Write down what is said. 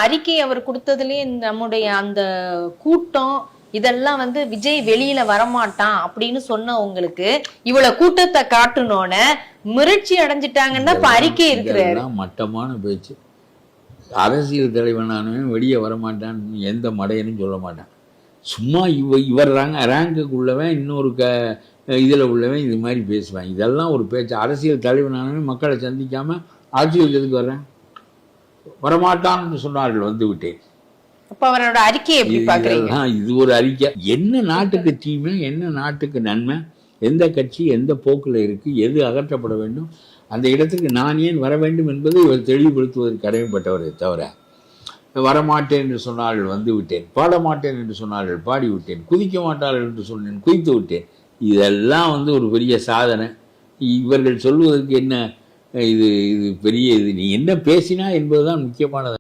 அறிக்கை அவர் கொடுத்ததுலயே நம்முடைய அந்த கூட்டம் இதெல்லாம் வந்து விஜய் வெளியில வரமாட்டான் அப்படின்னு சொன்ன உங்களுக்கு இவ்வளவு கூட்டத்தை காட்டணும்னு மிரட்சி அடைஞ்சிட்டாங்கன்னா இப்ப அறிக்கை இருக்கிறாரு. மட்டமான பேச்சு. அரசியல் தலைவனானவன் வெளியே வரமாட்டான்னு எந்த மடையனும் சொல்ல மாட்டான். சும்மா இவர் ரேங்குக்கு உள்ளவன் இன்னொரு இதில் உள்ளவன் இது மாதிரி பேசுவான். இதெல்லாம் ஒரு பேச்சு. அரசியல் தலைவனானவன் மக்களை சந்திக்காம ஆட்சியில் எதுக்கு வர்றேன்? வரமாட்டான்னு சொன்னார்கள், வந்து விட்டேன். அப்ப அவரோட அறிக்கையை எப்படி பாக்குறீங்க? இது ஒரு அறிக்கை. என்ன நாட்டுக்கு தீமை, என்ன நாட்டுக்கு நன்மை, எந்த கட்சி எந்த போக்குல இருக்கு, எது அகற்றப்பட வேண்டும், அந்த இடத்துக்கு நான் ஏன் வர வேண்டும் என்பதை இவர் தெளிவுபடுத்துவதற்கு கடமைப்பட்டவரை தவிர, வரமாட்டேன் என்று சொன்னார்கள் வந்து விட்டேன், பாட மாட்டேன் என்று சொன்னார்கள் பாடி விட்டேன், குதிக்க மாட்டார்கள் என்று சொன்னேன் குதித்து விட்டேன், இதெல்லாம் வந்து ஒரு பெரிய சாதனை. இவர்கள் சொல்வதற்கு என்ன இது பெரிய இது, நீ என்ன பேசினா என்பதுதான் முக்கியமானது.